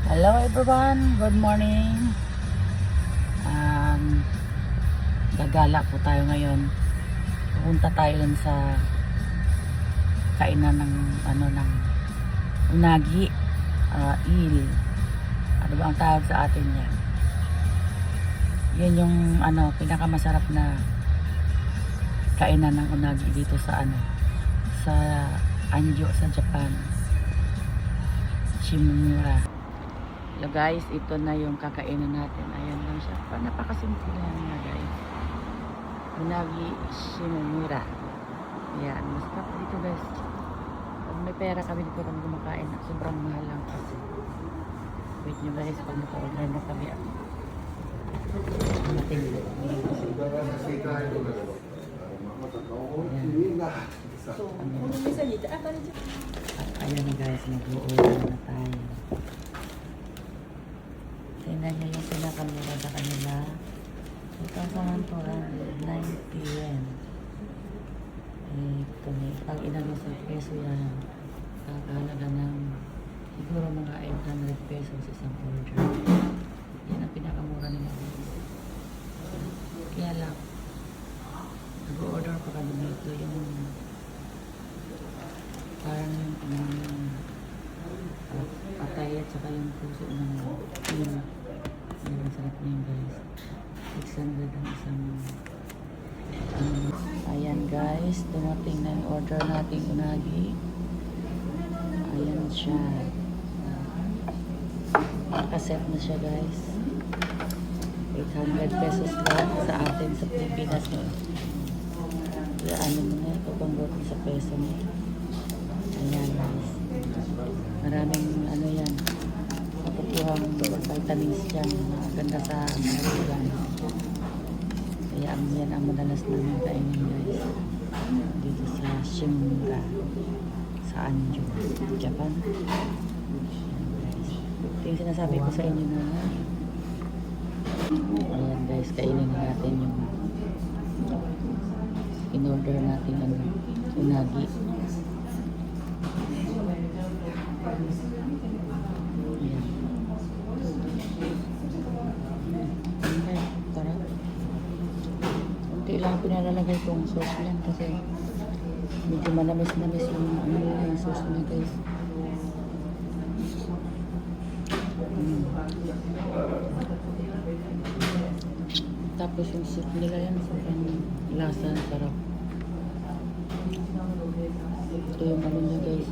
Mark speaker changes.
Speaker 1: Hello everyone, good morning. Gagala po tayo ngayon. Pupunta tayo dun sa kainan ng ng unagi, il. Ano ba ang tawag sa atin yan? Yan yung pinakamasarap na kainan ng unagi dito sa sa Anjo sa Japan. Shimomura. So guys, ito na yung kakainin natin. Ayan lang siya. Napakasimple lang nga guys. Unagi Shimomura. Ayan. Masarap dito guys. Pag may pera kami dito kami kumakain. Sobrang mahal lang kasi. Wait nyo guys, pag naka-order na kami. Matindi. Ayan na guys, mag-order na tayo. Tingnan nyo yung pinakamura sa kanila. 2,490 yen. Ito na. Pag inano sa peso yan, kakahalaga ng siguro mga 800 pesos isang order. Yan ang pinakamura nila. Kaya lang, nag-order pa kami nito yung parang yung patay at saka yung puso ng yun. Yan ang sarap na yun guys. 600 ang isang ayan guys, dumating na yung order nating unagi. Ayan siya. Nakaset na siya guys. 800 pesos lang sa atin sa Pilipinas mo. Ano mo na, kukonvert sa peso mo. Ayan guys. Maraming yan. Mapupuhang vitamins dyan. Ganda sa kalugan. Kaya yan ang madalas namin kainin guys. Dito sa Shimomura. Sa Anjo, Japan. Ito yung sinasabi ko sa inyo na ayan guys, kainin natin yung in-order natin unagi. Ayan. Ayan, parang unti lang pinalalagay kong sauce lang kasi medyo manamis-namis yung sauce na guys. Tapos yung soup nila yan, sobrang lasa, sarap. Ito yung niya guys.